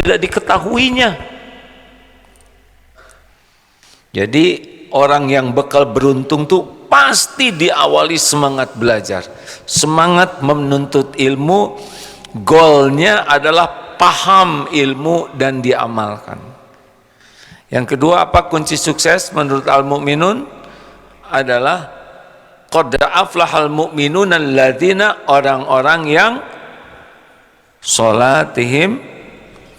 tidak diketahuinya. Jadi orang yang bakal beruntung tuh pasti diawali semangat belajar, semangat menuntut ilmu. Goalnya adalah paham ilmu dan diamalkan. Yang kedua, apa kunci sukses menurut al-mu'minun? Adalah qad aflahal mu'minun alladzina, orang-orang yang salatihim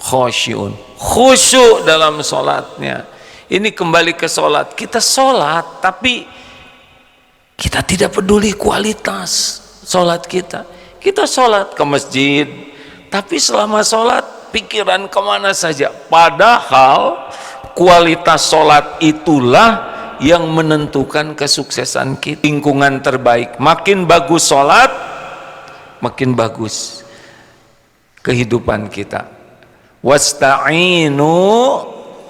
khasyi'un, khusyuk dalam salatnya. Ini kembali ke salat. Kita salat tapi kita tidak peduli kualitas salat kita. Kita salat ke masjid tapi selama salat pikiran kemana saja. Padahal kualitas salat itulah yang menentukan kesuksesan kita. Lingkungan terbaik, makin bagus salat, makin bagus kehidupan kita. Wasta'inu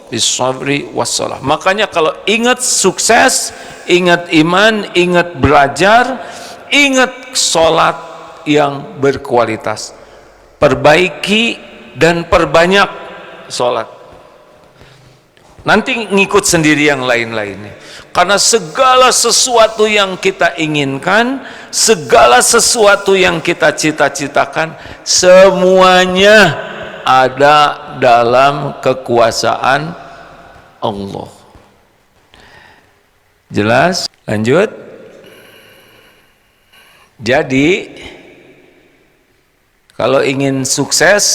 bis-sabri was-shalah. Makanya kalau ingat sukses, ingat iman, ingat belajar, ingat salat yang berkualitas. Perbaiki dan perbanyak salat. Nanti ngikut sendiri yang lain-lainnya. Karena segala sesuatu yang kita inginkan, segala sesuatu yang kita cita-citakan, semuanya ada dalam kekuasaan Allah. Jelas? Lanjut. Jadi kalau ingin sukses,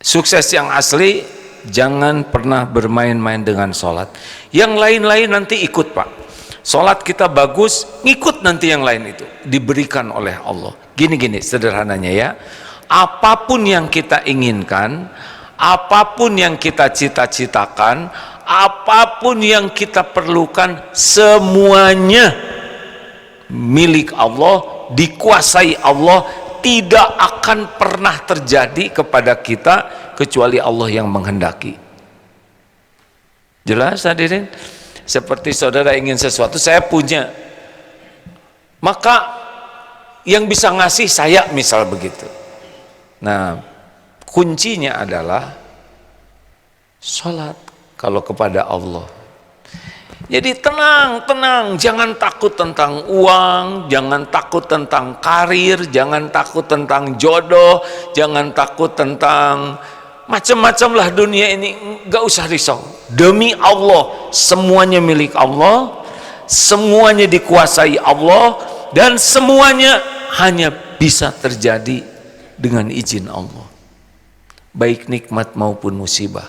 sukses yang asli, jangan pernah bermain-main dengan sholat. Yang lain-lain nanti ikut, Pak. Sholat kita bagus, ngikut nanti yang lain itu. Diberikan oleh Allah. Gini-gini sederhananya ya. Apapun yang kita inginkan, apapun yang kita cita-citakan, apapun yang kita perlukan, semuanya milik Allah, dikuasai Allah. Tidak akan pernah terjadi kepada kita kecuali Allah yang menghendaki. Jelas hadirin? Seperti saudara ingin sesuatu, saya punya, maka yang bisa ngasih saya, misal begitu. Nah, kuncinya adalah sholat kalau kepada Allah. Jadi tenang, jangan takut tentang uang, jangan takut tentang karir, jangan takut tentang jodoh, jangan takut tentang macam-macam lah dunia ini. Gak usah risau. Demi Allah, semuanya milik Allah, semuanya dikuasai Allah, dan semuanya hanya bisa terjadi dengan izin Allah, baik nikmat maupun musibah.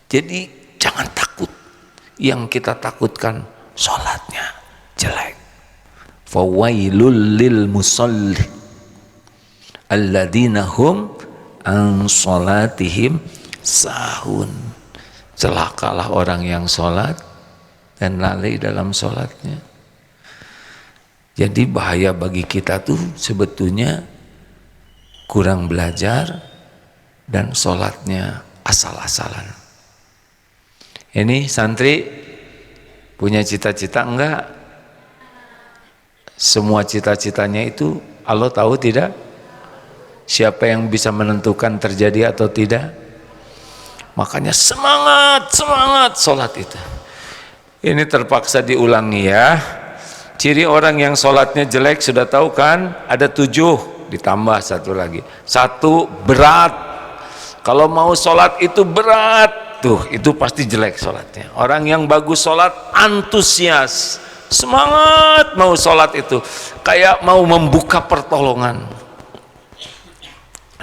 Jadi jangan takut. Yang kita takutkan sholatnya jelek. Fawailul lil musalli alladzina hum an sholatihim sahun. Celakalah orang yang sholat dan lalai dalam sholatnya. Jadi bahaya bagi kita tuh sebetulnya kurang belajar dan sholatnya asal-asalan. Ini santri punya cita-cita enggak? Semua cita-citanya itu Allah tahu tidak? Siapa yang bisa menentukan terjadi atau tidak? Makanya semangat sholat itu. Ini terpaksa diulangi ya. Ciri orang yang sholatnya jelek sudah tahu kan? Ada 7, ditambah 1 lagi. 1, berat. Kalau mau sholat itu berat. Tuh, itu pasti jelek sholatnya. Orang yang bagus sholat, antusias, semangat mau sholat itu, kayak mau membuka pertolongan.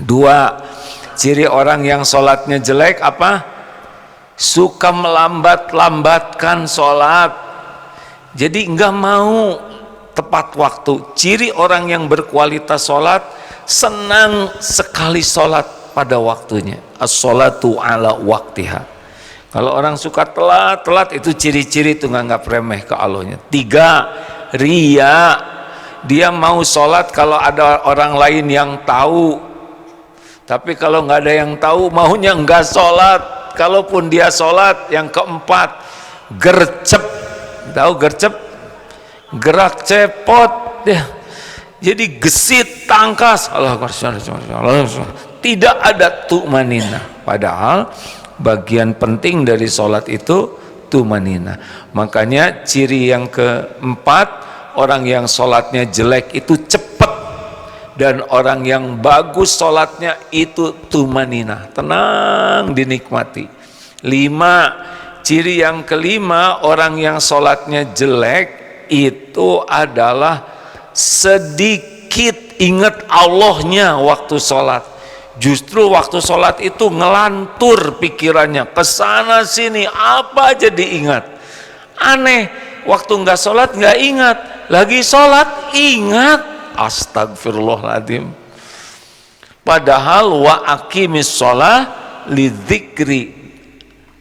2, ciri orang yang sholatnya jelek apa? Suka melambat-lambatkan sholat. Jadi enggak mau tepat waktu. Ciri orang yang berkualitas sholat, senang sekali sholat pada waktunya. As-sholatu ala waktiha. Kalau orang suka telat itu ciri-ciri itu nganggap remeh ke Allahnya. 3, ria. Dia mau sholat kalau ada orang lain yang tahu. Tapi kalau nggak ada yang tahu, maunya nggak sholat. Kalaupun dia sholat. Yang 4, gercep. Tahu gercep? Gerak cepot. Jadi gesit, tangkas. Allah tidak ada tumanina. Padahal bagian penting dari sholat itu tumanina. Makanya ciri yang keempat, orang yang sholatnya jelek itu cepat, dan orang yang bagus sholatnya itu tumanina, tenang, dinikmati. 5, ciri yang kelima, orang yang sholatnya jelek itu adalah sedikit ingat Allahnya waktu sholat. Justru waktu sholat itu ngelantur pikirannya kesana sini, apa aja diingat. Aneh, waktu nggak sholat nggak ingat, lagi sholat ingat. Astagfirullahaladzim. Padahal wa aqimis sholah lidzikri,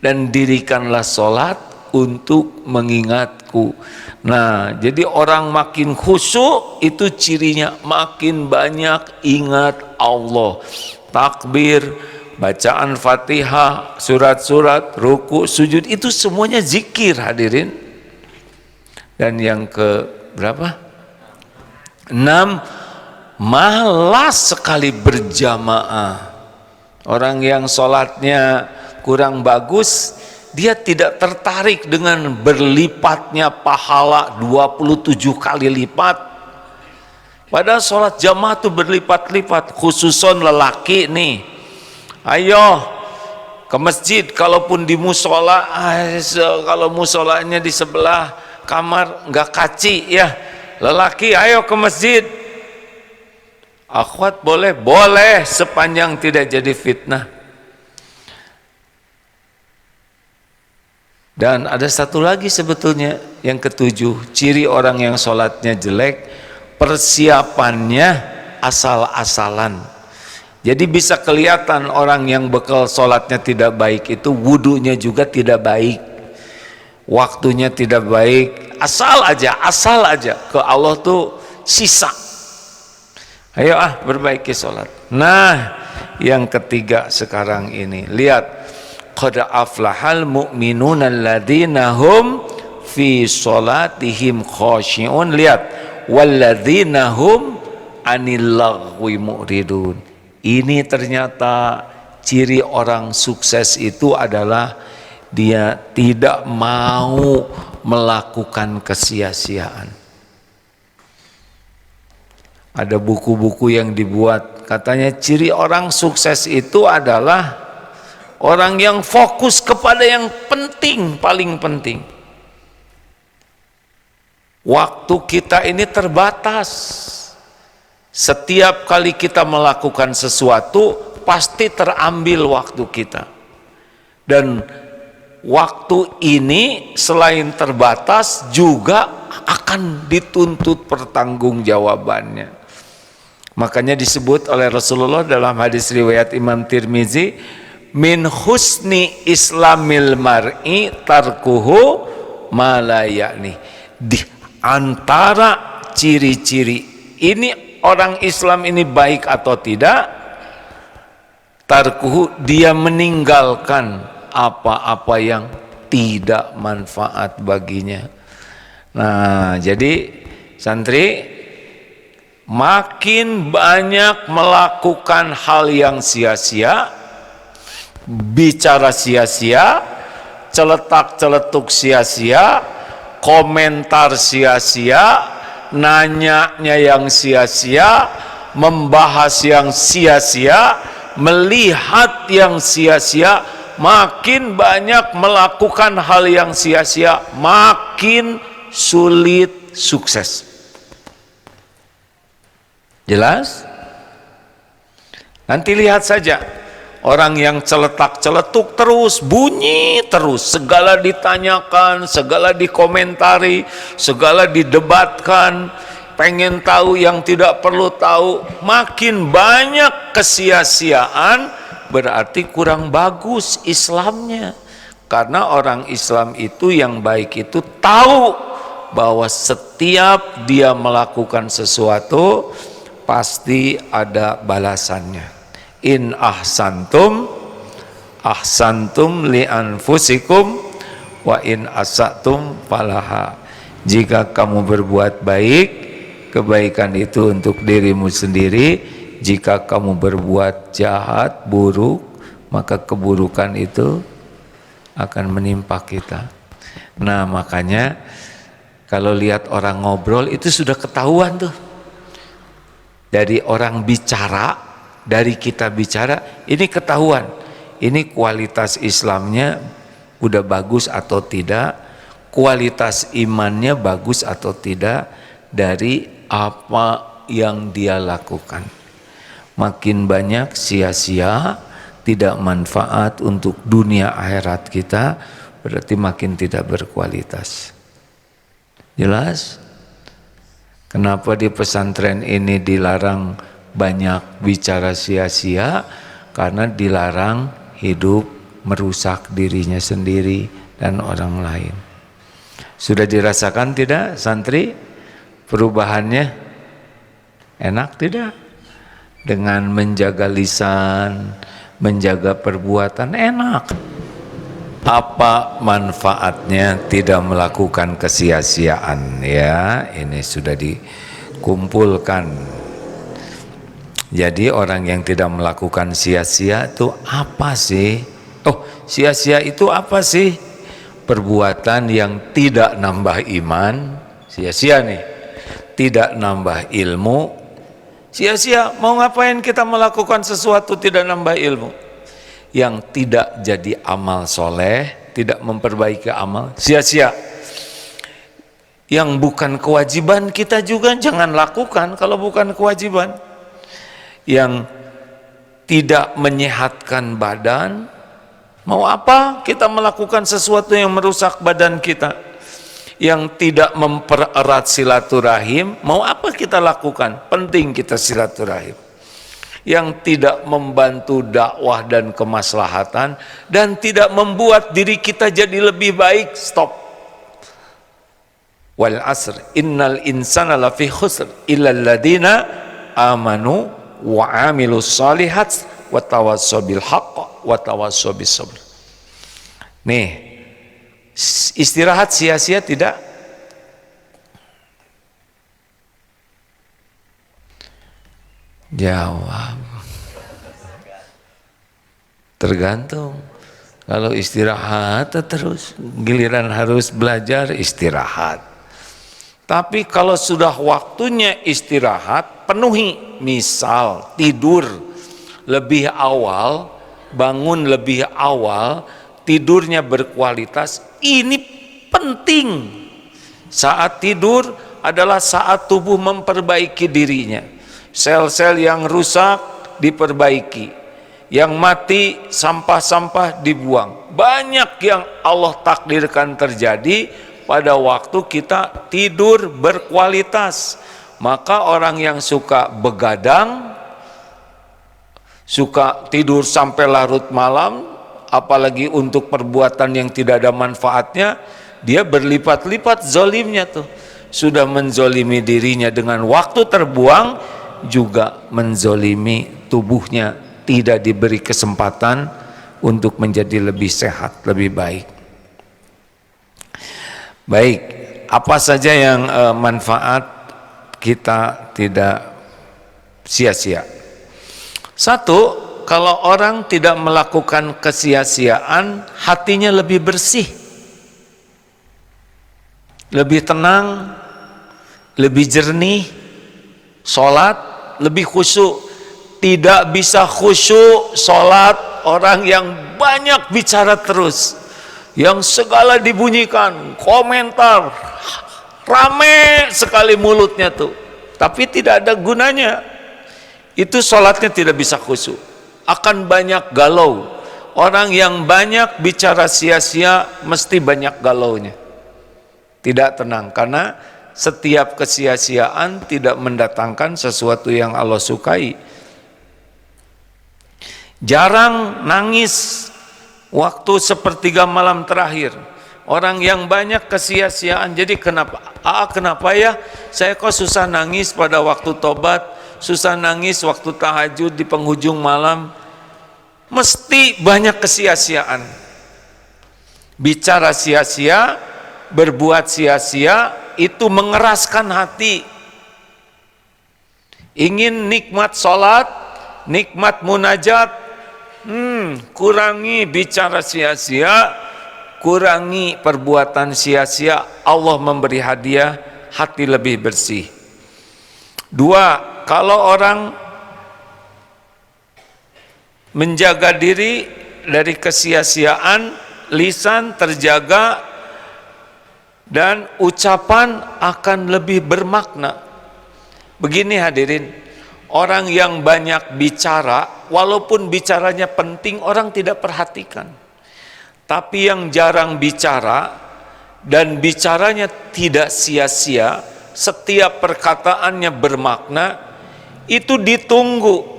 dan dirikanlah sholat untuk mengingatku. Nah, jadi orang makin khusyuk itu cirinya makin banyak ingat Allah. Takbir, bacaan Fatihah, surat-surat, ruku, sujud, itu semuanya zikir, hadirin. Dan yang ke berapa? 6, malas sekali berjamaah. Orang yang sholatnya kurang bagus, dia tidak tertarik dengan berlipatnya pahala 27 kali lipat. Padahal sholat jamaah itu berlipat-lipat, khususon lelaki nih. Ayo ke masjid, kalaupun di musola, kalau musolanya di sebelah kamar nggak kaci ya, lelaki ayo ke masjid. Akhwat boleh? Boleh, sepanjang tidak jadi fitnah. Dan ada satu lagi sebetulnya, yang ke-7, ciri orang yang sholatnya jelek, persiapannya asal-asalan. Jadi bisa kelihatan orang yang bekal sholatnya tidak baik itu wudunya juga tidak baik, waktunya tidak baik, asal aja ke Allah tuh sisa. Ayo perbaiki sholat. Nah, yang ketiga sekarang ini, lihat, qad aflahal mu'minuna alladzina hum fi sholatihim khashi'un. Lihat, walladzina hum anil lagwi mu'ridun. Ini ternyata ciri orang sukses itu adalah dia tidak mau melakukan kesia-siaan. Ada buku-buku yang dibuat, katanya ciri orang sukses itu adalah orang yang fokus kepada yang penting, paling penting. Waktu kita ini terbatas. Setiap kali kita melakukan sesuatu pasti terambil waktu kita. Dan waktu ini selain terbatas juga akan dituntut pertanggungjawabannya. Makanya disebut oleh Rasulullah dalam hadis riwayat Imam Tirmizi, min husni islamil mar'i tarkuhu ma la ya'ni. Di antara ciri-ciri ini orang Islam ini baik atau tidak, tarkuhu, dia meninggalkan apa-apa yang tidak manfaat baginya. Nah, jadi santri makin banyak melakukan hal yang sia-sia, bicara sia-sia, celetak-celetuk sia-sia, komentar sia-sia, nanyanya yang sia-sia, membahas yang sia-sia, melihat yang sia-sia. Makin banyak melakukan hal yang sia-sia, makin sulit sukses. Jelas? Nanti lihat saja, orang yang celetak-celetuk terus, bunyi terus, segala ditanyakan, segala dikomentari, segala didebatkan, pengen tahu yang tidak perlu tahu, makin banyak kesia-siaan, berarti kurang bagus Islamnya. Karena orang Islam itu yang baik itu tahu bahwa setiap dia melakukan sesuatu pasti ada balasannya. In ahsantum ahsantum li anfusikum wa in asatum falaha. Jika kamu berbuat baik, kebaikan itu untuk dirimu sendiri. jika kamu berbuat jahat, buruk, maka keburukan itu akan menimpa kita. Nah, makanya kalau lihat orang ngobrol itu sudah ketahuan tuh. Dari orang bicara, dari kita bicara, ini ketahuan. Ini kualitas Islamnya udah bagus atau tidak, kualitas imannya bagus atau tidak dari apa yang dia lakukan. Makin banyak sia-sia, tidak manfaat untuk dunia akhirat kita, berarti makin tidak berkualitas. Jelas? Kenapa di pesantren ini dilarang banyak bicara sia-sia? Karena dilarang hidup merusak dirinya sendiri dan orang lain. Sudah dirasakan tidak santri perubahannya? Enak tidak? Dengan menjaga lisan, menjaga perbuatan, enak. Apa manfaatnya tidak melakukan kesia-siaan? Ya, ini sudah dikumpulkan. Jadi orang yang tidak melakukan sia-sia itu apa sih? Oh, sia-sia itu apa sih? Perbuatan yang tidak nambah iman, sia-sia nih. Tidak nambah ilmu, sia-sia. Mau ngapain kita melakukan sesuatu tidak nambah ilmu? Yang tidak jadi amal soleh, tidak memperbaiki amal, sia-sia. Yang bukan kewajiban kita juga jangan lakukan kalau bukan kewajiban. Yang tidak menyehatkan badan, mau apa kita melakukan sesuatu yang merusak badan kita? Yang tidak mempererat silaturahim, mau apa kita lakukan? Penting kita silaturahim. Yang tidak membantu dakwah dan kemaslahatan dan tidak membuat diri kita jadi lebih baik, stop. Wal asr innal insana lafi khusr illal ladina amanu wa amilus solihat wa tawassaw bil haqq wa tawassaw bis sabr. Nih, istirahat sia-sia tidak? Jawab. Tergantung. Kalau istirahat terus, giliran harus belajar istirahat. Tapi kalau sudah waktunya istirahat, penuhi. Misal tidur lebih awal, bangun lebih awal, tidurnya berkualitas, ini penting. Saat tidur adalah saat tubuh memperbaiki dirinya. Sel-sel yang rusak diperbaiki, yang mati sampah-sampah dibuang. Banyak yang Allah takdirkan terjadi pada waktu kita tidur berkualitas. Maka orang yang suka begadang, suka tidur sampai larut malam, apalagi untuk perbuatan yang tidak ada manfaatnya, dia berlipat-lipat zolimnya tuh. Sudah menzolimi dirinya dengan waktu terbuang, juga menzolimi tubuhnya, tidak diberi kesempatan untuk menjadi lebih sehat, lebih baik. Baik, apa saja yang manfaat kita tidak sia-sia? Satu, kalau orang tidak melakukan kesia-siaan, hatinya lebih bersih, lebih tenang, lebih jernih, sholat lebih khusyuk. Tidak bisa khusyuk sholat orang yang banyak bicara terus, yang segala dibunyikan, komentar, rame sekali mulutnya tuh, tapi tidak ada gunanya. Itu sholatnya tidak bisa khusyuk, akan banyak galau. Orang yang banyak bicara sia-sia mesti banyak galaunya, tidak tenang, karena setiap kesia-siaan tidak mendatangkan sesuatu yang Allah sukai. Jarang nangis waktu sepertiga malam terakhir. Orang yang banyak kesia-siaan. Jadi kenapa? Kenapa ya? Saya kok susah nangis pada waktu tobat, susah nangis waktu tahajud di penghujung malam. Mesti banyak kesia-siaan. Bicara sia-sia, berbuat sia-sia, itu mengeraskan hati. Ingin nikmat sholat, nikmat munajat, kurangi bicara sia-sia, kurangi perbuatan sia-sia. Allah memberi hadiah hati lebih bersih. 2, kalau orang menjaga diri dari kesia-siaan, lisan terjaga dan ucapan akan lebih bermakna. Begini hadirin, orang yang banyak bicara, walaupun bicaranya penting, orang tidak perhatikan. Tapi yang jarang bicara dan bicaranya tidak sia-sia, setiap perkataannya bermakna, itu ditunggu.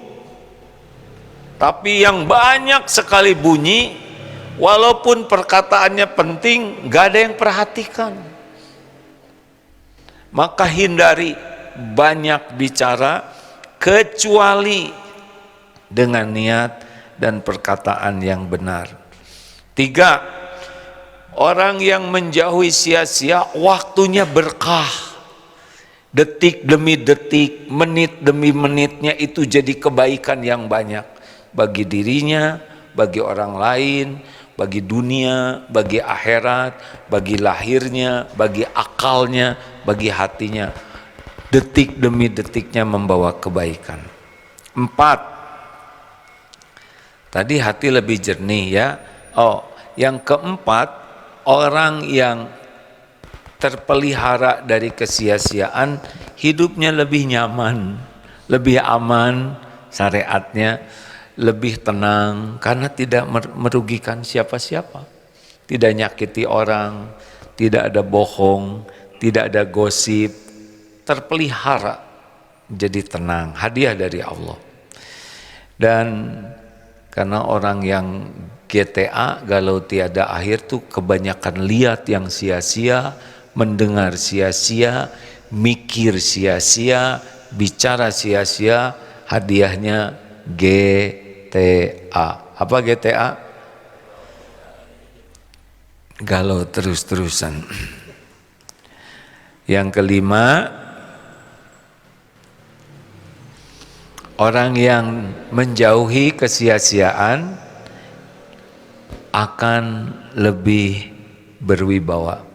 Tapi yang banyak sekali bunyi, walaupun perkataannya penting, gak ada yang perhatikan. Maka hindari banyak bicara, kecuali dengan niat dan perkataan yang benar. 3, orang yang menjauhi sia-sia, waktunya berkah. Detik demi detik, menit demi menitnya itu jadi kebaikan yang banyak. Bagi dirinya, bagi orang lain, bagi dunia, bagi akhirat, bagi lahirnya, bagi akalnya, bagi hatinya. Detik demi detiknya membawa kebaikan. 4, tadi hati lebih jernih ya. Yang keempat, orang yang terpelihara dari kesia-siaan, hidupnya lebih nyaman, lebih aman, syariatnya lebih tenang, karena tidak merugikan siapa-siapa, tidak nyakiti orang, tidak ada bohong, tidak ada gosip, terpelihara, jadi tenang, hadiah dari Allah. Dan karena orang yang GTA, galau tiada akhir, tuh kebanyakan lihat yang sia-sia, mendengar sia-sia, mikir sia-sia, bicara sia-sia, hadiahnya GTA. Apa GTA? Galau terus-terusan. Yang kelima, orang yang menjauhi kesia-siaan akan lebih berwibawa.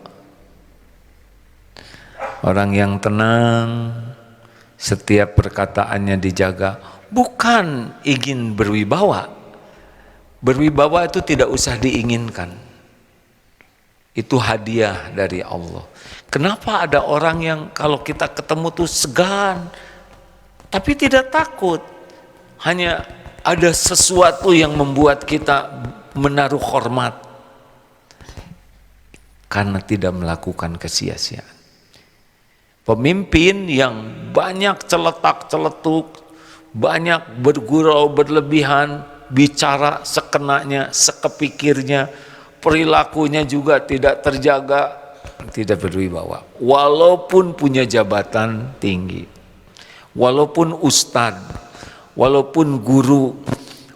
Orang yang tenang, setiap perkataannya dijaga, bukan ingin berwibawa. Berwibawa itu tidak usah diinginkan. Itu hadiah dari Allah. Kenapa ada orang yang kalau kita ketemu tuh segan, tapi tidak takut? Hanya ada sesuatu yang membuat kita menaruh hormat karena tidak melakukan kesia-siaan. Pemimpin yang banyak celetak-celetuk, banyak bergurau berlebihan, bicara sekenanya, sekepikirnya, perilakunya juga tidak terjaga, tidak berwibawa. Walaupun punya jabatan tinggi, walaupun ustadz, walaupun guru,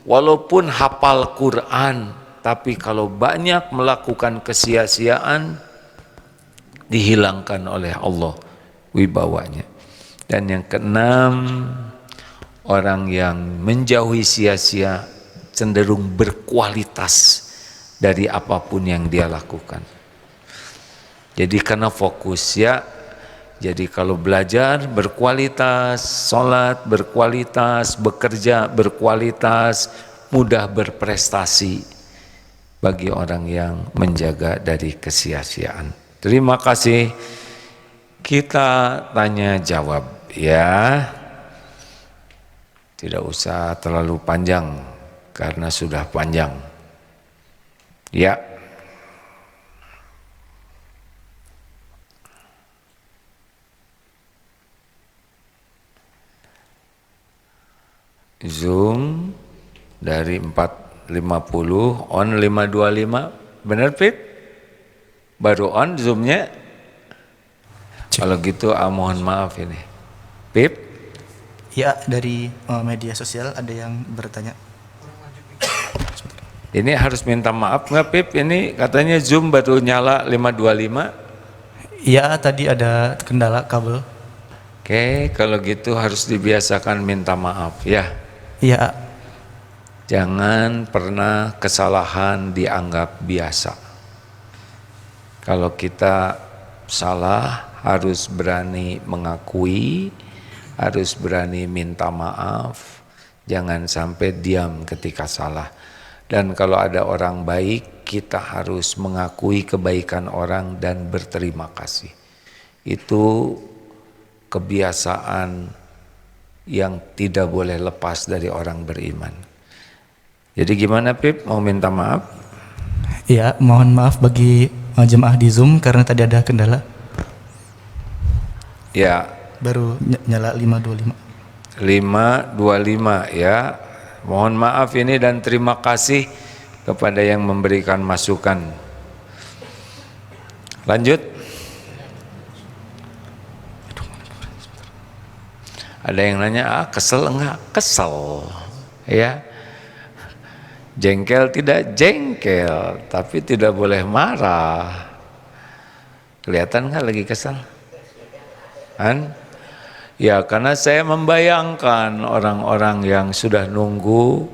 walaupun hafal Quran, tapi kalau banyak melakukan kesia-siaan, dihilangkan oleh Allah wibawanya. Dan yang keenam, orang yang menjauhi sia-sia cenderung berkualitas dari apapun yang dia lakukan. Jadi karena fokus ya, jadi kalau belajar berkualitas, sholat berkualitas, bekerja berkualitas, mudah berprestasi bagi orang yang menjaga dari kesia-siaan. Terima kasih. Kita tanya jawab ya. Tidak usah terlalu panjang karena sudah panjang. Ya. Zoom dari 450 on 525. Benar Pip? Baru on Zoomnya? Kalau gitu mohon maaf ini. Pip? Ya, dari media sosial ada yang bertanya. Ini harus minta maaf nggak Pip? Ini katanya Zoom baru nyala 525. Ya, tadi ada kendala kabel. Oke, kalau gitu harus dibiasakan minta maaf ya. Iya. Jangan pernah kesalahan dianggap biasa. Kalau kita salah harus berani mengakui, harus berani minta maaf. Jangan sampai diam ketika salah. Dan kalau ada orang baik, kita harus mengakui kebaikan orang dan berterima kasih. Itu kebiasaan yang tidak boleh lepas dari orang beriman. Jadi gimana Pip, mau minta maaf? Iya, mohon maaf bagi jemaah di Zoom karena tadi ada kendala. Ya, Baru nyala 525. 525 ya. Mohon maaf ini dan terima kasih kepada yang memberikan masukan. Lanjut. Ada yang nanya, kesel enggak? Kesel, ya. Jengkel tidak? Jengkel, tapi tidak boleh marah. Kelihatan enggak lagi kesel? Kan? Ya, karena saya membayangkan orang-orang yang sudah nunggu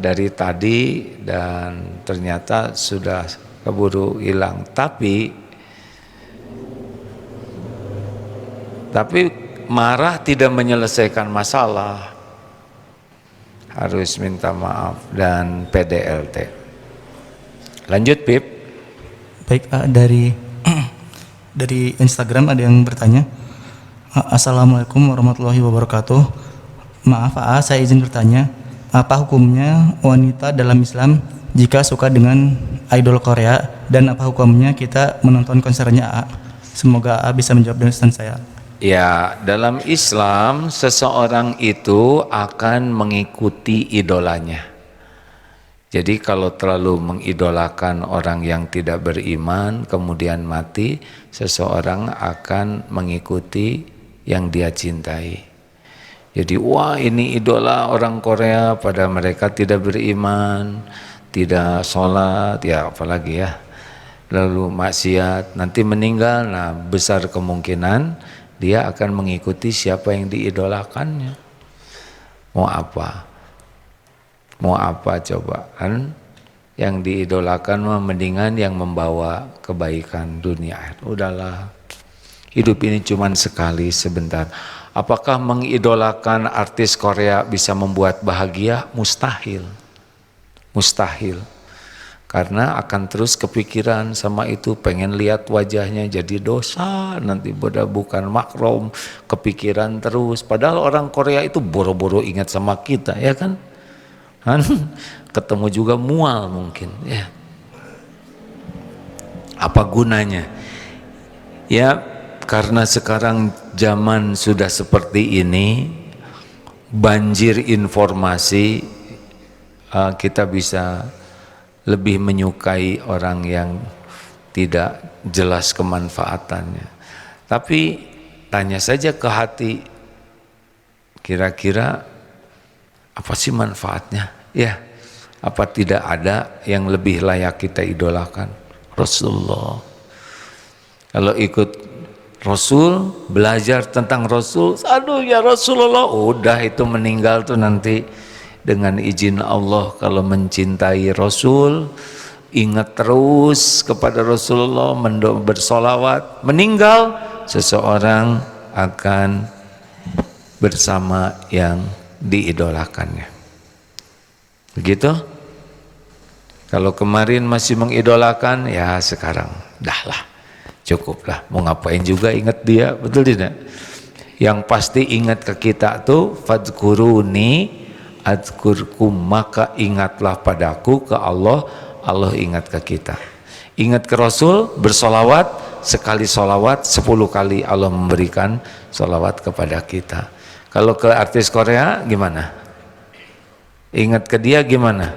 dari tadi dan ternyata sudah keburu hilang. Tapi marah tidak menyelesaikan masalah. Harus minta maaf dan PDLT. Lanjut Pip. Baik, dari Instagram ada yang bertanya. Assalamualaikum warahmatullahi wabarakatuh. Maaf saya izin bertanya, apa hukumnya wanita dalam Islam jika suka dengan idol Korea, dan apa hukumnya kita menonton konsernya A? Semoga A bisa menjawab dengan saya. Ya, dalam Islam seseorang itu akan mengikuti idolanya. Jadi kalau terlalu mengidolakan orang yang tidak beriman kemudian mati, seseorang akan mengikuti yang dia cintai. Jadi wah ini idola orang Korea, pada mereka tidak beriman, tidak sholat, ya apalagi ya, lalu maksiat, nanti meninggal, nah besar kemungkinan dia akan mengikuti siapa yang diidolakannya. Mau apa? Mau apa coba? Kan yang diidolakan mah mendingan yang membawa kebaikan dunia. Udahlah, hidup ini cuma sekali, sebentar. Apakah mengidolakan artis Korea bisa membuat bahagia? Mustahil. Mustahil. Karena akan terus kepikiran sama itu, pengen lihat wajahnya, jadi dosa, nanti bukan makrom, kepikiran terus. Padahal orang Korea itu boro-boro ingat sama kita, ya kan? Ketemu juga mual mungkin, ya. Apa gunanya? Ya, karena sekarang zaman sudah seperti ini, banjir informasi, kita bisa lebih menyukai orang yang tidak jelas kemanfaatannya. Tapi tanya saja ke hati, kira-kira apa sih manfaatnya? Ya, apa tidak ada yang lebih layak kita idolakan? Rasulullah. Kalau ikut Rasul, belajar tentang Rasul, aduh ya Rasulullah, udah itu meninggal tuh nanti. Dengan izin Allah, kalau mencintai Rasul, ingat terus kepada Rasulullah, bersolawat, meninggal seseorang akan bersama yang diidolakannya. Begitu? Kalau kemarin masih mengidolakan, ya sekarang dahlah, cukuplah. Mau ngapain juga ingat dia, betul tidak? Yang pasti ingat ke kita tuh, fadkuruni adzkurkum, maka ingatlah padaku, ke Allah, Allah ingat ke kita. Ingat ke Rasul, bersolawat, sekali solawat 10 kali Allah memberikan solawat kepada kita. Kalau ke artis Korea gimana? Ingat ke dia gimana?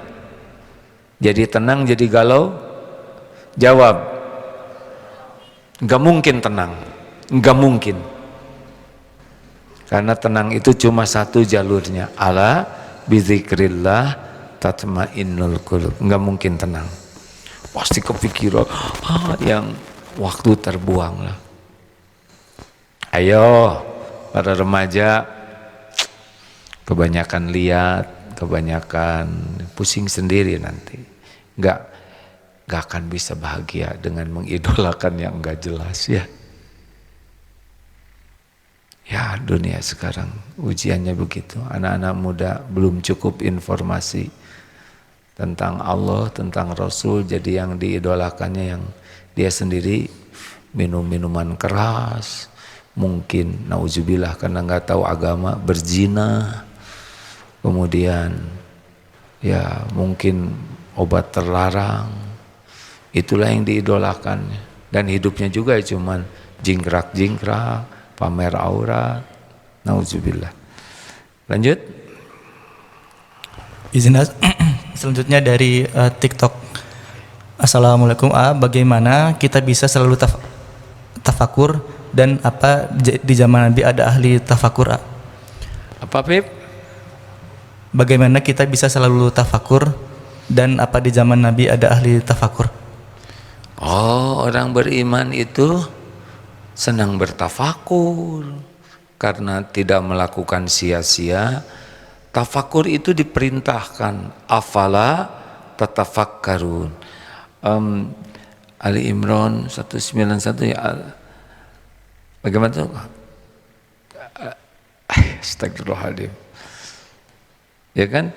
Jadi tenang, jadi galau? Jawab, gak mungkin tenang, gak mungkin. Karena tenang itu cuma satu jalurnya, ala bizikrillah tatmainnul qulub. Enggak mungkin tenang, pasti kepikiran yang waktu terbuang lah. Ayo para remaja, kebanyakan lihat, kebanyakan pusing sendiri nanti. Nggak akan bisa bahagia dengan mengidolakan yang nggak jelas ya. Ya dunia sekarang ujiannya begitu. Anak-anak muda belum cukup informasi tentang Allah, tentang Rasul, jadi yang diidolakannya yang dia sendiri minum minuman keras, mungkin nauzubillah karena nggak tahu agama berzina, kemudian ya mungkin obat terlarang, itulah yang diidolakannya, dan hidupnya juga cuman jingkrak-jingkrak, pamer aurat, nauzubillah. Lanjut. Izin selanjutnya dari TikTok. Assalamualaikum, bagaimana kita bisa selalu tafakur dan apa di zaman Nabi ada ahli tafakur? Apa Pip? Bagaimana kita bisa selalu tafakur dan apa di zaman Nabi ada ahli tafakur? Oh, orang beriman itu senang bertafakur karena tidak melakukan sia-sia. Tafakur itu diperintahkan. Afala tatafakkarun. Ali Imran 191 ya. Bagaimana tuh? Astagfirullahaladzim. Ya kan?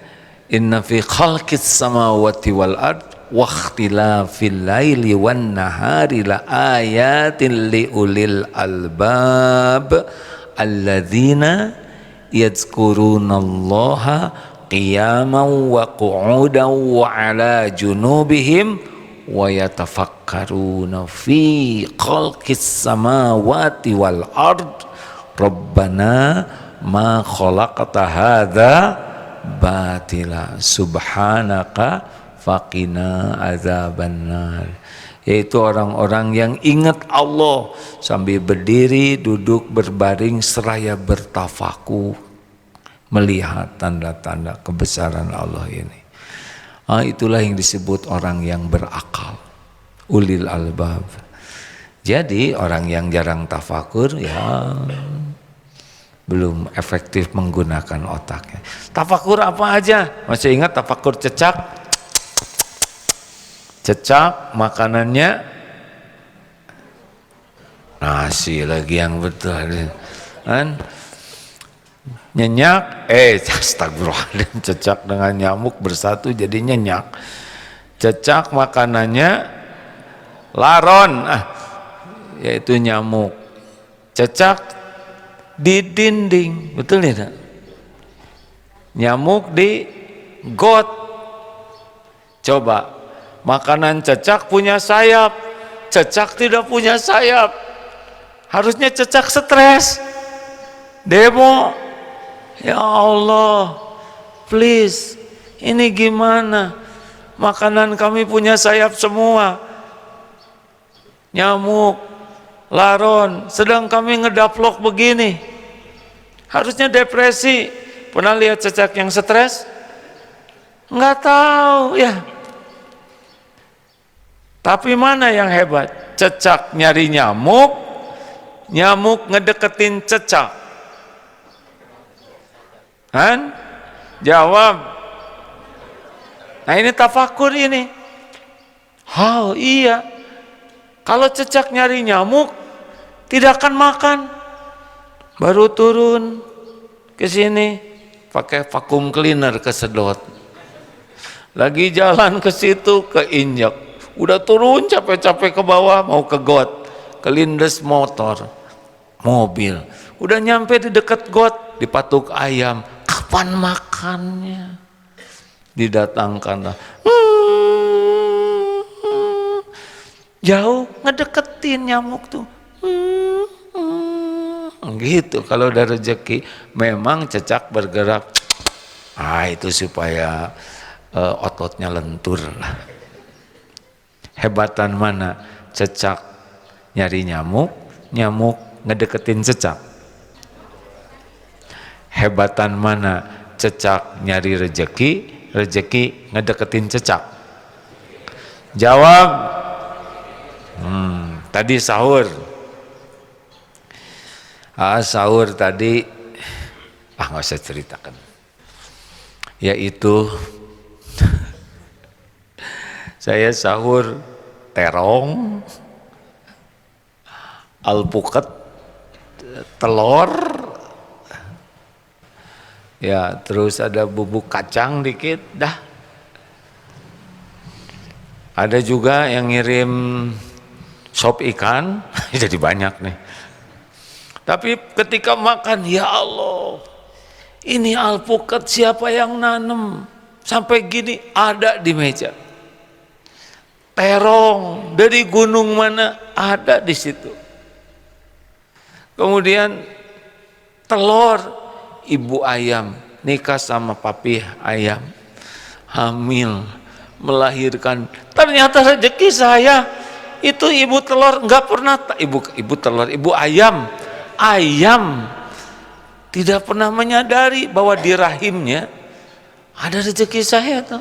Inna fi khalqis samawati wal ard wa ikhtilafil laili wan nahari la ayatin li ulil albab alladzina yadhkurunallaha qiyaman wa qu'udan wa ala junubihim wa yatafakkaruna fi khalqis samawati wal ard rabbana ma khalaqta hadza batila subhanaka faqina azabannar. Yaitu orang-orang yang ingat Allah sambil berdiri, duduk, berbaring seraya bertafakur melihat tanda-tanda kebesaran Allah ini. Itulah yang disebut orang yang berakal, ulil albab. Jadi orang yang jarang tafakur ya belum efektif menggunakan otaknya. Tafakur apa aja? Masih ingat tafakur cecak? Cecak makanannya nasi lagi yang betul kan? Nyenyak, astagfirullahaladzim, cecak dengan nyamuk bersatu jadi nyenyak. Cecak makanannya laron, yaitu nyamuk. Cecak di dinding, betul tidak? Nyamuk di got. Coba, makanan cecak punya sayap, cecak tidak punya sayap. Harusnya cecak stres, demo. Ya Allah, please, ini gimana? Makanan kami punya sayap semua, nyamuk, laron, sedang kami ngedaplok begini. Harusnya depresi. Pernah lihat cecak yang stres? Nggak tahu ya. Tapi mana yang hebat? Cecak nyari nyamuk, nyamuk ngedeketin cecak. Kan? Jawab. Nah ini tafakur ini. Oh iya. Kalau cecak nyari nyamuk, tidak akan makan. Baru turun ke sini, pakai vacuum cleaner kesedot. Lagi jalan ke situ, keinjak. Udah turun capek-capek ke bawah, mau ke got. Kelindes motor, mobil. Udah nyampe di dekat got, dipatuk ayam. Kapan makannya? Didatangkanlah. Jauh ngedeketin nyamuk tuh. Gitu kalau udah rezeki. Memang cecak bergerak. Itu supaya ototnya lentur lah. Hebatan mana? Cecak nyari nyamuk, nyamuk ngedeketin cecak. Hebatan mana? Cecak nyari rezeki, rezeki ngedeketin cecak. Jawab. Tadi sahur. Sahur tadi, nggak usah ceritakan. Yaitu saya sahur terong, alpukat, telur, ya terus ada bubuk kacang dikit, dah. Ada juga yang ngirim sop ikan, jadi banyak nih. Tapi ketika makan, ya Allah, ini alpukat siapa yang nanam? Sampai gini ada di meja. Terong dari gunung mana ada di situ. Kemudian telur, ibu ayam nikah sama papi ayam, hamil, melahirkan. Ternyata rezeki saya itu ibu telur nggak pernah ibu ayam tidak pernah menyadari bahwa di rahimnya ada rezeki saya tuh.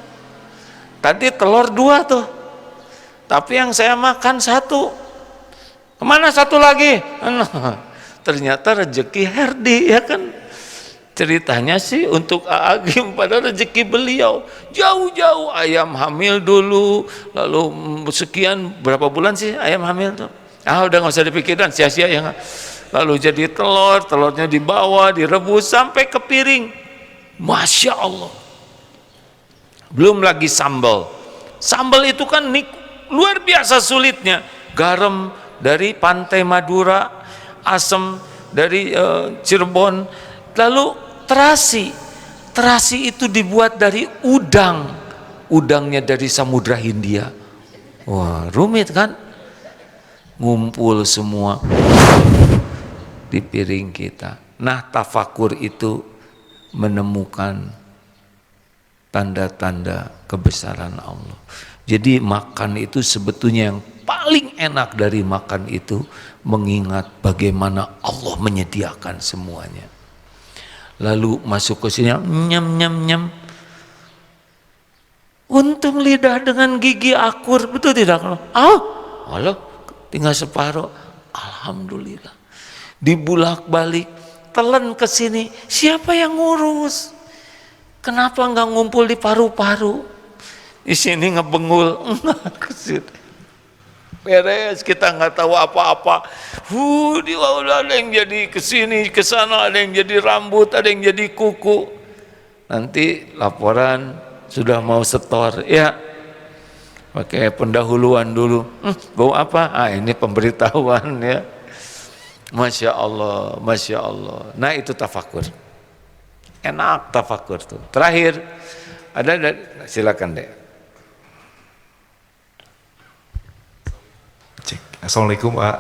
Tadi telur 2 tuh, tapi yang saya makan 1. Kemana 1 lagi? Ternyata rezeki Herdi, ya kan? Ceritanya sih untuk Agim, pada rezeki beliau jauh-jauh ayam hamil dulu, lalu sekian berapa bulan sih ayam hamil tuh? Udah nggak usah dipikirkan, sia-sia ya. Lalu jadi telurnya dibawa, direbus sampai ke piring. Masya Allah. Belum lagi sambal. Sambal itu kan luar biasa sulitnya. Garam dari pantai Madura, asam dari Cirebon, lalu terasi itu dibuat dari udangnya dari Samudra Hindia. Wah, rumit kan? Ngumpul semua di piring kita. Nah, tafakur itu menemukan tanda-tanda kebesaran Allah. Jadi makan itu sebetulnya yang paling enak dari makan itu mengingat bagaimana Allah menyediakan semuanya. Lalu masuk ke sini, nyam. Untung lidah dengan gigi akur, betul tidak? Allah, tinggal separuh. Alhamdulillah. Dibulak-balik, telan ke sini, siapa yang ngurus? Kenapa nggak ngumpul di paru-paru? Di sini ngebengul, ke sini. Beres, kita nggak tahu apa-apa. Ada yang jadi kesini, kesana, ada yang jadi rambut, ada yang jadi kuku. Nanti laporan sudah mau setor, ya. Pakai pendahuluan dulu. Bau apa? Ini pemberitahuan, ya. Masya Allah, Masya Allah. Nah itu tafakur. Enak tafakur tuh. Terakhir, silakan deh. Assalamualaikum Pak.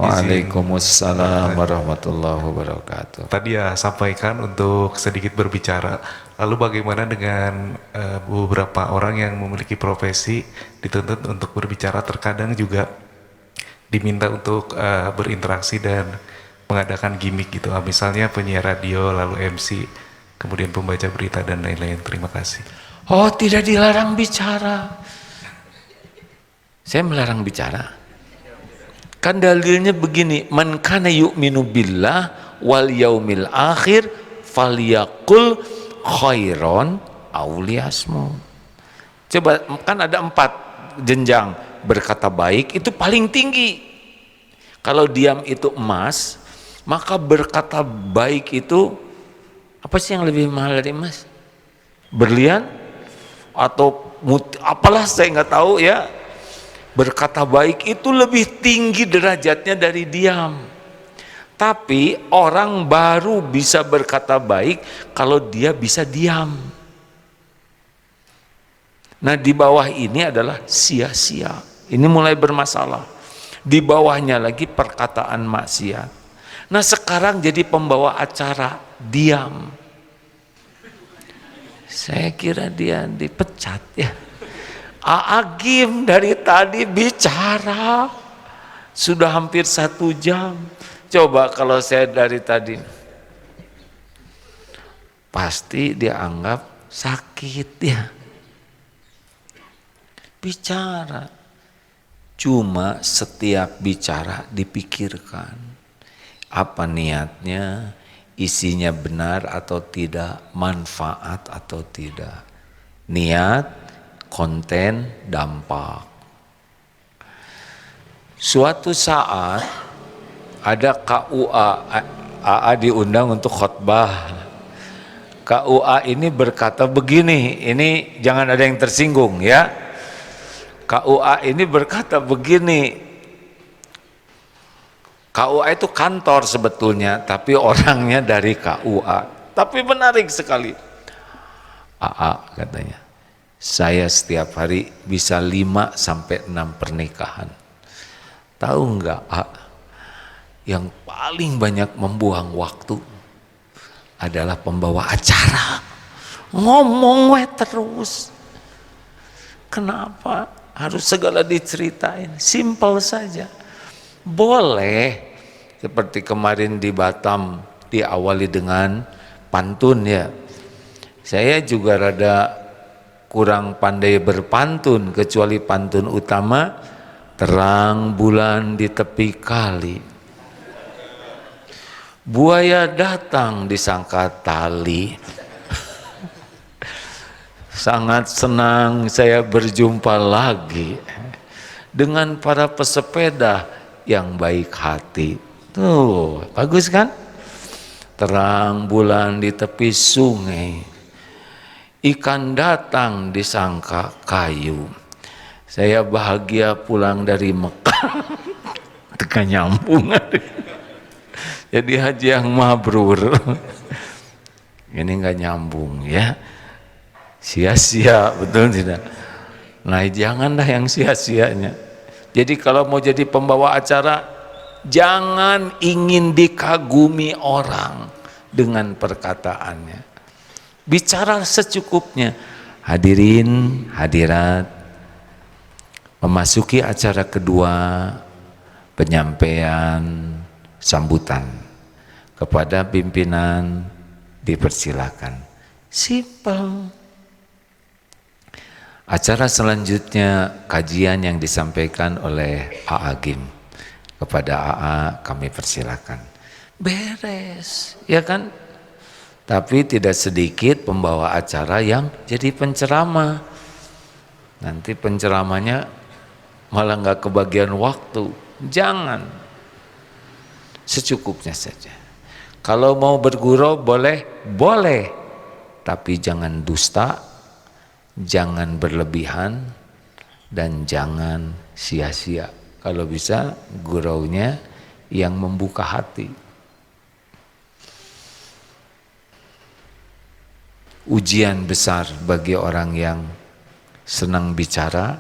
Waalaikumsalam warahmatullahi wabarakatuh. Tadi ya sampaikan untuk sedikit berbicara. Lalu bagaimana dengan beberapa orang yang memiliki profesi dituntut untuk berbicara, terkadang juga diminta untuk berinteraksi dan mengadakan gimmick gitu. Misalnya penyiar radio, lalu MC, kemudian pembaca berita dan lain-lain. Terima kasih. Oh, tidak dilarang bicara. Saya melarang bicara. Kan dalilnya begini, man kana yu'minu billah wal yaumil akhir falyaqul khairon aw liyasmut. Coba, kan ada 4 jenjang. Berkata baik itu paling tinggi. Kalau diam itu emas, maka berkata baik itu apa sih yang lebih mahal dari emas? Berlian atau apalah, saya nggak tahu ya. Berkata baik itu lebih tinggi derajatnya dari diam. Tapi orang baru bisa berkata baik kalau dia bisa diam. Nah, di bawah ini adalah sia-sia. Ini mulai bermasalah. Di bawahnya lagi perkataan maksiat. Nah, sekarang jadi pembawa acara diam. Saya kira dia dipecat ya. Agim dari tadi bicara sudah hampir 1 jam. Coba kalau saya dari tadi, pasti dianggap sakit ya. Bicara, cuma setiap bicara dipikirkan. Apa niatnya, isinya benar atau tidak, manfaat atau tidak. Niat, konten, dampak. Suatu saat ada KUA, AA diundang untuk khutbah. KUA ini berkata begini, ini jangan ada yang tersinggung ya. KUA ini berkata begini, KUA itu kantor sebetulnya, tapi orangnya dari KUA. Tapi menarik sekali. AA katanya, saya setiap hari bisa 5 sampai 6 pernikahan. Tahu enggak, yang paling banyak membuang waktu adalah pembawa acara. Ngomong terus. Kenapa harus segala diceritain? Simpel saja. Boleh seperti kemarin di Batam diawali dengan pantun ya. Saya juga rada kurang pandai berpantun, kecuali pantun utama, terang bulan di tepi kali, buaya datang disangka tali. Sangat senang saya berjumpa lagi dengan para pesepeda yang baik hati. Tuh, bagus kan? Terang bulan di tepi sungai, ikan datang disangka kayu. Saya bahagia pulang dari Mekah. Tekan nyambung. Jadi haji yang mabrur. Ini nggak nyambung ya. Sia-sia, betul tidak? Nah, janganlah yang sia-sianya. Jadi kalau mau jadi pembawa acara, jangan ingin dikagumi orang dengan perkataannya. Bicara secukupnya. Hadirin, hadirat, memasuki acara kedua, penyampaian sambutan kepada pimpinan, dipersilakan. Simple. Acara selanjutnya kajian yang disampaikan oleh AA Gim. Kepada AA kami persilakan. Beres, ya kan? Tapi tidak sedikit pembawa acara yang jadi penceramah. Nanti penceramahnya malah nggak kebagian waktu. Jangan, secukupnya saja. Kalau mau bergurau boleh, tapi jangan dusta, jangan berlebihan, dan jangan sia-sia. Kalau bisa guraunya yang membuka hati. Ujian besar bagi orang yang senang bicara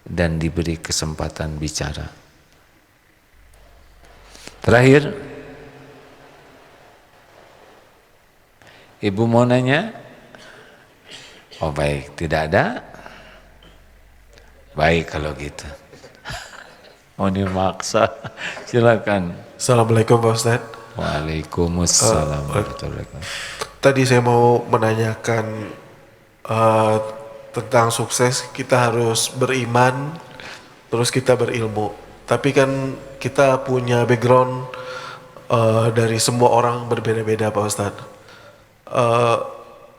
dan diberi kesempatan bicara. Terakhir, Ibu mau nanya? Oh baik, tidak ada? Baik kalau gitu. Oh dimaksa, silakan. Assalamualaikum Pak Ustadz. Waalaikumsalam warahmatullahi wabarakatuh. Tadi saya mau menanyakan tentang sukses, kita harus beriman, terus kita berilmu. Tapi kan kita punya background dari semua orang berbeda-beda Pak Ustadz.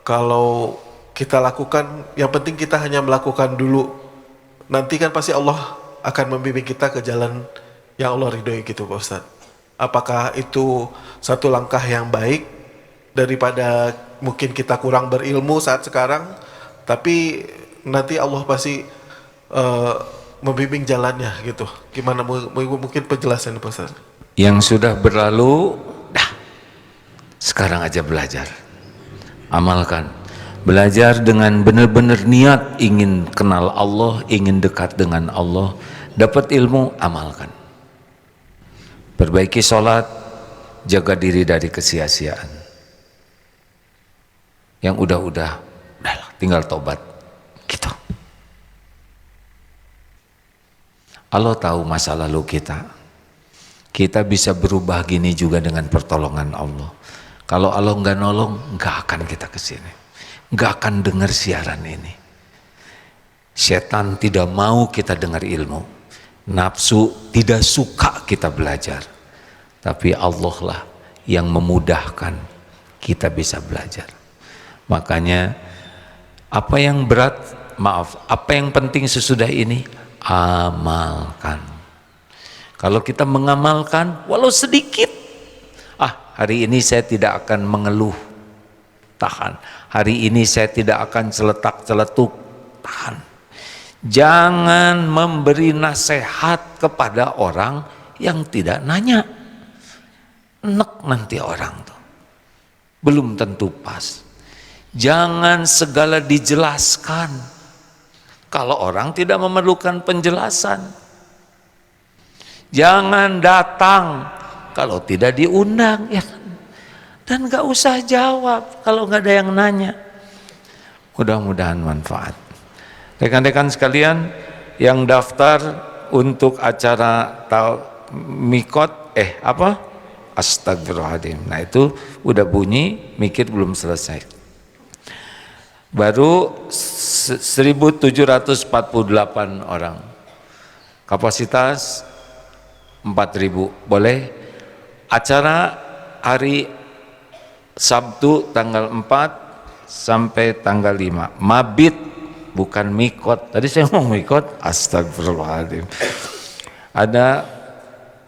Kalau kita lakukan, yang penting kita hanya melakukan dulu. Nanti kan pasti Allah akan membimbing kita ke jalan yang Allah ridhoi gitu Pak Ustadz. Apakah itu satu langkah yang baik daripada mungkin kita kurang berilmu saat sekarang, tapi nanti Allah pasti membimbing jalannya gitu. Gimana mungkin penjelasan Pak Ustadz? Yang sudah berlalu, dah. Sekarang aja belajar. Amalkan. Belajar dengan benar-benar niat ingin kenal Allah, ingin dekat dengan Allah, dapat ilmu, amalkan. Perbaiki sholat, jaga diri dari kesia-siaan. Yang udah-udah, tinggal tobat. Gitu. Allah tahu masa lalu kita. Kita bisa berubah gini juga dengan pertolongan Allah. Kalau Allah nggak nolong, nggak akan kita kesini, nggak akan dengar siaran ini. Setan tidak mau kita dengar ilmu, nafsu tidak suka kita belajar. tapi Allah lah yang memudahkan kita bisa belajar. Makanya apa yang berat, apa yang penting sesudah ini, amalkan. Kalau kita mengamalkan walau sedikit, hari ini saya tidak akan mengeluh, tahan. Hari ini saya tidak akan celetak-celetuk, tahan. Jangan memberi nasihat kepada orang yang tidak nanya. Enek nanti orang tuh, belum tentu pas. Jangan segala dijelaskan kalau orang tidak memerlukan penjelasan. Jangan datang kalau tidak diundang, ya kan? Dan gak usah jawab kalau gak ada yang nanya. Mudah-mudahan manfaat. Rekan-rekan sekalian yang daftar untuk acara mikot, Astagfirullahaladzim. Nah itu udah bunyi, mikir belum selesai. Baru 1.748 orang. Kapasitas 4.000. Boleh? Acara hari Sabtu tanggal 4 sampai tanggal 5. Mabit, bukan mikot. Tadi saya ngomong mikot, astagfirullahaladzim. Ada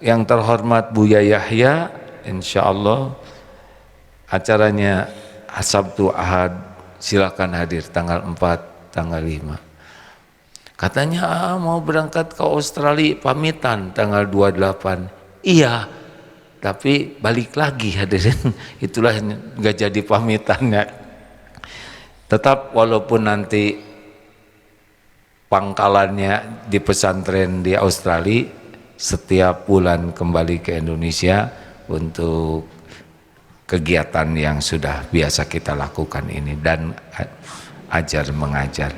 yang terhormat Buya Yahya, insya Allah acaranya Sabtu Ahad, silakan hadir tanggal 4, tanggal 5. Katanya mau berangkat ke Australia, pamitan tanggal 28. Iya, tapi balik lagi hadirin. Itulah nggak jadi pamitannya. Tetap walaupun nanti pangkalannya di pesantren di Australia, setiap bulan kembali ke Indonesia untuk kegiatan yang sudah biasa kita lakukan ini dan ajar mengajar.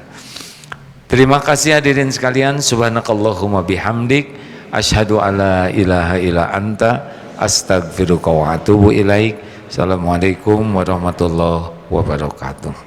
Terima kasih hadirin sekalian. Subhanakallahumma bihamdik, asyhadu alla ilaha illa anta, astaghfiruka wa atubu ilaik. Assalamualaikum warahmatullahi wabarakatuh.